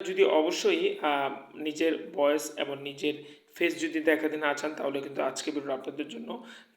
যদি অবশ্যই নিজের ভয়েস এবং নিজের ফেস যদি দেখাতে না চান তাহলে কিন্তু আজকে ভিডিও আপনাদের জন্য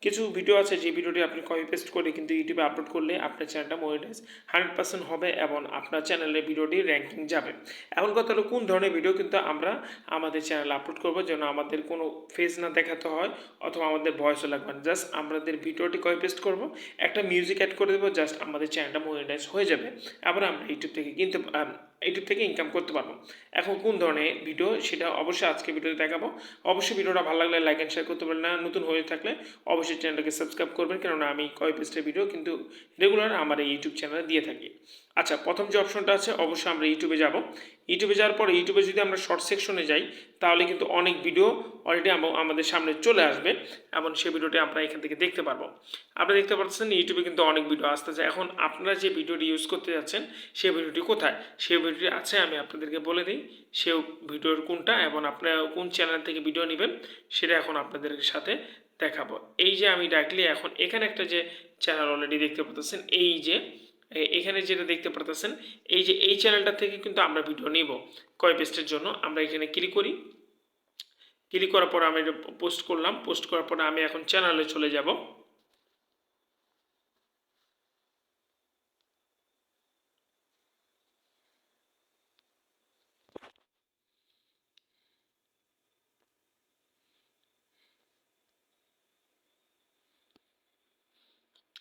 কিছু ভিডিও আছে যে ভিডিওটি আপনি কপি পেস্ট করে কিন্তু ইউটিউবে আপলোড করলে আপনার চ্যানেলটা মনিটাইজ 100% হবে এবং আপনার চ্যানেলে ভিডিওটি র্যাঙ্কিং যাবে। এখন কথা হলো কোন ধরনের ভিডিও কিন্তু আমরা আমাদের চ্যানেলে আপলোড করবো যেন আমাদের কোনো ফেস না দেখাতে হয় অথবা আমাদের ভয়েসও লাগবে না, জাস্ট আমাদের ভিডিওটি কপি পেস্ট করবো, একটা মিউজিক অ্যাড করে দেবো, জাস্ট আমাদের চ্যানেলটা মনিটাইজ হয়ে যাবে এবং আমরা ইউটিউব থেকে ইনকাম করতে পারবো। এখন কোন ধরনের ভিডিও সেটা অবশ্যই আজকে ভিডিওতে দেখাবো। অবশ্যই ভিডিওটা ভালো লাগলে লাইক অ্যান্ড শেয়ার করতে পারবেন না, নতুন হয়ে থাকলে অবশ্যই চ্যানেলটাকে সাবস্ক্রাইব করবেন, কেননা আমি কপি পেস্টের ভিডিও কিন্তু রেগুলার আমার এই ইউটিউব চ্যানেলে দিয়ে থাকি। আচ্ছা, প্রথম যে অপশনটা আছে অবশ্যই আমরা ইউটিউবে যাব। ইউটিউবে যাওয়ার পরে ইউটিউবে যদি আমরা শর্ট সেকশনে যাই তাহলে কিন্তু অনেক ভিডিও অলরেডি আমাদের সামনে চলে আসবে এবং সেই ভিডিওটি আমরা এখান থেকে দেখতে পারবো। আপনারা দেখতে পাচ্ছেন ইউটিউবে কিন্তু অনেক ভিডিও আসতেছে। এখন আপনারা যে ভিডিওটি ইউজ করতে যাচ্ছেন সেই ভিডিওটি কোথায়, সেই ভিডিওটি আছে আমি আপনাদেরকে বলে দিই সেই ভিডিওর কোনটা এবং আপনারা কোন চ্যানেল থেকে ভিডিও নেবেন সেটা এখন আপনাদের সাথে দেখাবো। এই যে আমি ডাইরেক্টলি এখন এখানে একটা যে চ্যানেল অলরেডি দেখতে পাচ্ছেন, এই যে এখানে যেটা দেখতে পাচ্ছেন এই যে এই চ্যানেলটা থেকে কিন্তু আমরা ভিডিও নিব কপি পেস্টের জন্য। আমরা এখানে ক্লিক করি, ক্লিক করার পর আমি এটা পোস্ট করলাম, পোস্ট করার পরে আমি এখন চ্যানেলে চলে যাব।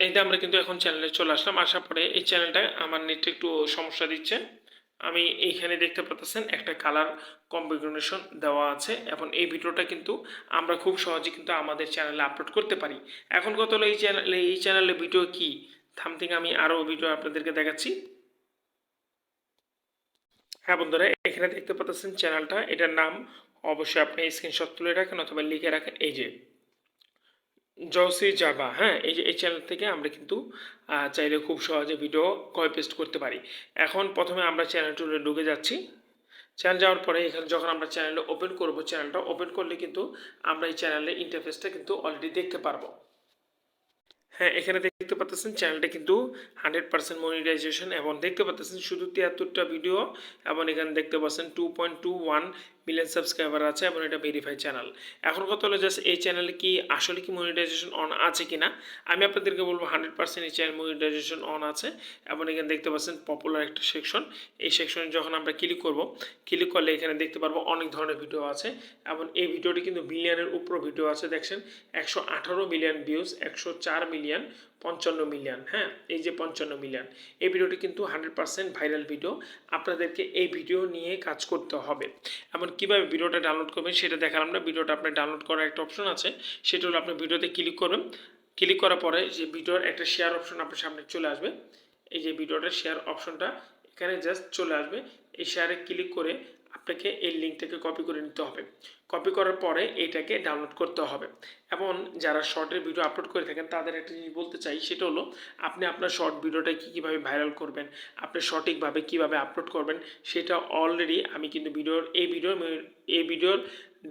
এইটা আমরা কিন্তু এখন চ্যানেলে চলে আসলাম, আসার পরে এই চ্যানেলটা আমার নেটে একটু সমস্যা দিচ্ছে। আমি এইখানে দেখতে পাচ্ছেন একটা কালার কম্বিনেশন দেওয়া আছে এবং এই ভিডিওটা কিন্তু আমরা খুব সহজে কিন্তু আমাদের চ্যানেলে আপলোড করতে পারি। এখন কত হলো এই চ্যানেলে ভিডিও কি সামথিং আমি আরও ভিডিও আপনাদেরকে দেখাচ্ছি। হ্যাঁ বন্ধুরা, এখানে দেখতে পাচ্ছেন চ্যানেলটা, এটার নাম অবশ্যই আপনি স্ক্রিনশট তুলে রাখেন অথবা লিখে রাখেন, এই যে জসি জাভা। হ্যাঁ, এই যে এই চ্যানেল থেকে আমরা কিন্তু চাইলে খুব সহজে ভিডিও কপি পেস্ট করতে পারি। এখন প্রথমে আমরা চ্যানেলটা ঢুকে যাচ্ছি। চ্যানেল যাওয়ার পরে এখানে যখন আমরা চ্যানেলটা ওপেন করব, চ্যানেলটা ওপেন করলে কিন্তু আমরা এই চ্যানেলের ইন্টারফেসটা কিন্তু অলরেডি দেখতে পারবো। হ্যাঁ, এখানে দেখতে পাচ্ছেন চ্যানেলটা কিন্তু 100% মনিটাইজেশন এবং দেখতে পাচ্ছেন শুধু 73টা ভিডিও এবং এখানে দেখতে পাচ্ছেন 2.21 মিলিয়ন সাবস্ক্রাইবার আছে এবং এটা ভেরিফাইড চ্যানেল। এখন কথা হলো জাস্ট এই চ্যানেলে কি আসলে কি মনিটাইজেশন অন আছে কিনা, আমি আপনাদেরকে বলবো 100% এই চ্যানেল মনিটাইজেশন অন আছে এবং এখানে দেখতে পাচ্ছেন পপুলার একটা সেকশন। এই সেকশনে যখন আমরা ক্লিক করব, ক্লিক করলে এখানে দেখতে পারবো অনেক ধরনের ভিডিও আছে এবং এই ভিডিওটি কিন্তু বিলিয়নের উপর ভিডিও আছে। দেখছেন 118 মিলিয়ন ভিউজ, 104 মিলিয়ন, 55 মিলিয়ন। হ্যাঁ, এই যে 55 মিলিয়ন, এই ভিডিওটি কিন্তু 100% ভাইরাল ভিডিও। আপনাদেরকে এই ভিডিও নিয়ে কাজ করতে হবে। এমন কীভাবে ভিডিওটা ডাউনলোড করবেন সেটা দেখালাম না। ভিডিওটা আপনার ডাউনলোড করার একটা অপশন আছে, সেটা হলো আপনি ভিডিওতে ক্লিক করবেন। ক্লিক করার পরে যে ভিডিওর একটা শেয়ার অপশন আপনার সামনে চলে আসবে, এই যে ভিডিওটার শেয়ার অপশনটা এখানে জাস্ট চলে আসবে। এই শেয়ারে ক্লিক করে আপনাকে এই লিঙ্কটাকে কপি করে নিতে হবে। কপি করার পরে এইটাকে ডাউনলোড করতে হবে। এবং যারা শর্টের ভিডিও আপলোড করে থাকেন তাদের একটা জিনিস বলতে চাই, সেটা হলো আপনি আপনার শর্ট ভিডিওটা কীভাবে ভাইরাল করবেন, আপনি সঠিকভাবে কীভাবে আপলোড করবেন সেটা অলরেডি আমি কিন্তু এই ভিডিওর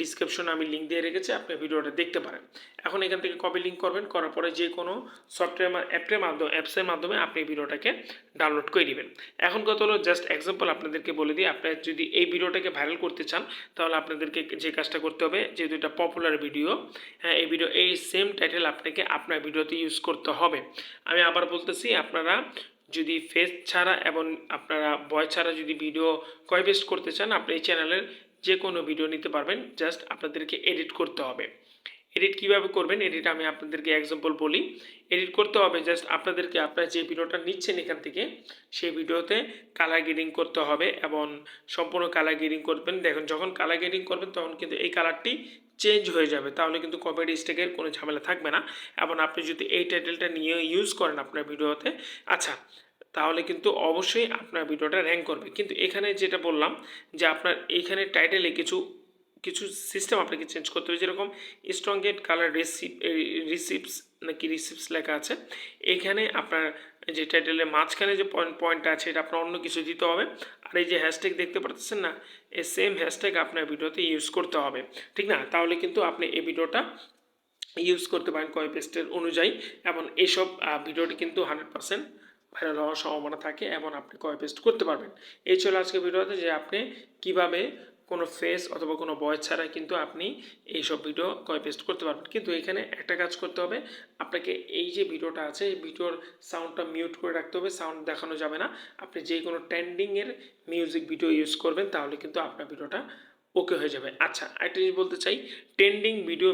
ডিসক্রিপশনে আমি লিঙ্ক দিয়ে রেখেছি, আপনি ভিডিওটা দেখতে পারেন। এখন এখান থেকে কপি লিঙ্ক করবেন, করার পরে যে কোনো সফটওয়্যার অ্যাপসের মাধ্যমে আপনি ভিডিওটাকে ডাউনলোড করে নেবেন। এখন কত হলো জাস্ট এক্সাম্পল আপনাদেরকে বলে দিই, আপনার যদি এই ভিডিওটাকে ভাইরাল করতে চান তাহলে আপনাদেরকে যে কাজটা করতে হবে, যেহেতু এটা পপুলার ভিডিও, হ্যাঁ এই ভিডিও এই সেম টাইটেল আপনাকে আপনার ভিডিওতে ইউজ করতে হবে। আমি আবার বলতেছি, আপনারা যদি ফেস ছাড়া এবং আপনারা ভয়েস ছাড়া যদি ভিডিও কপি পেস্ট করতে চান আপনি এই চ্যানেলের যে কোনো ভিডিও নিতে পারবেন, জাস্ট আপনাদেরকে এডিট করতে হবে। এডিট কীভাবে করবেন, এডিট আমি আপনাদেরকে এক্সাম্পল বলি। এডিট করতে হবে জাস্ট আপনাদেরকে আপনারা যে ভিডিওটা নিচ্ছেন এখান থেকে সেই ভিডিওতে কালার গ্রেডিং করতে হবে এবং সম্পূর্ণ কালার গ্রেডিং করবেন। দেখুন যখন কালার গ্রেডিং করবেন তখন কিন্তু এই কালারটি চেঞ্জ হয়ে যাবে, তাহলে কিন্তু কপিরাইট স্ট্রাইকের কোনো ঝামেলা থাকবে না। এবং আপনি যদি এই টাইটেলটা নিয়ে ইউজ করেন আপনার ভিডিওতে, আচ্ছা তাহলে কিন্তু অবশ্যই আপনার ভিডিওটা র্যাঙ্ক করবে। কিন্তু এখানে যেটা বললাম যে আপনার এইখানে টাইটেলে কিছু সিস্টেম আপনাকে চেঞ্জ করতে হবে, যেরকম স্ট্রং গেট কালার রিসিপ্টস লেখা আছে, এইখানে আপনার যে টাইটেলের মাঝখানে যে পয়েন্টটা আছে এটা আপনার অন্য কিছু দিতে হবে। আর এই যে হ্যাশট্যাগ দেখতে পাচ্ছেন না, এই সেম হ্যাশট্যাগ আপনার ভিডিওতে ইউজ করতে হবে, ঠিক না? তাহলে কিন্তু আপনি এই ভিডিওটা ইউজ করতে পারেন কপি পেস্টের অনুযায়ী এবং এইসব ভিডিওটি কিন্তু 100% ভাইরাল হওয়ার সম্ভাবনা থাকে এবং আপনি কপি পেস্ট করতে পারবেন। এই ছিল আজকের ভিডিওতে যে আপনি কিভাবে কোনো ফেস অথবা কোনো ভয়েস ছাড়া কিন্তু আপনি এইসব ভিডিও কপি পেস্ট করতে পারবেন। কিন্তু এখানে একটা কাজ করতে হবে, আপনাকে এই যে ভিডিওটা আছে এই ভিডিওর সাউন্ডটা মিউট করে রাখতে হবে, সাউন্ড দেখানো যাবে না। আপনি যে কোনো ট্রেন্ডিংয়ের মিউজিক ভিডিও ইউজ করবেন তাহলে কিন্তু আপনার ভিডিওটা ওকে হয়ে যাবে। আচ্ছা, একটা জিনিস বলতে চাই, ট্রেন্ডিং ভিডিও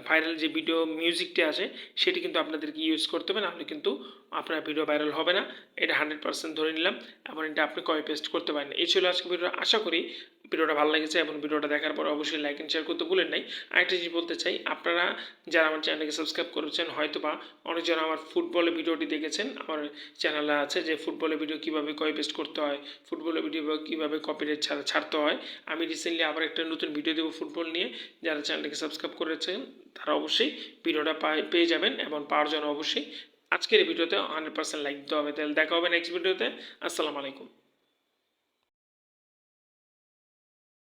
ভাইরাল যে ভিডিও মিউজিকটি আছে সেটি কিন্তু আপনাদেরকে ইউজ করতে হবে, নাহলে কিন্তু আপনার ভিডিও ভাইরাল হবে না। এটা 100% ধরে নিলাম এবং এটা আপনি কপি পেস্ট করতে পারেন। এই ছিল আজকে ভিডিও। আশা করি ভিডিওটা ভালো লেগেছে এবং ভিডিওটা দেখার পর অবশ্যই লাইক এন্ড শেয়ার করতে ভুলেন নাই। আরেকটা জিনিস বলতে চাই, আপনারা যারা আমার চ্যানেলকে সাবস্ক্রাইব করেছেন হয়তো বা অনেকজন আমার ফুটবলের ভিডিওটি দেখেছেন, আমার চ্যানেলে আছে যে ফুটবলের ভিডিও কীভাবে কপি পেস্ট করতে হয়, ফুটবলের ভিডিও কীভাবে কপিরাইট ছাড়তে হয়। আমি রিসেন্টলি আবার একটা নতুন ভিডিও দেবো ফুটবল নিয়ে, যারা চ্যানেলটাকে সাবস্ক্রাইব করেছেন তারা অবশ্যই ভিডিওটা পেয়ে যাবেন এবং পাওয়ার জন্য অবশ্যই আজকের এই ভিডিওতে 100% লাইক দিতে হবে। তাহলে দেখা হবে নেক্সট ভিডিওতে। আসসালামু আলাইকুম।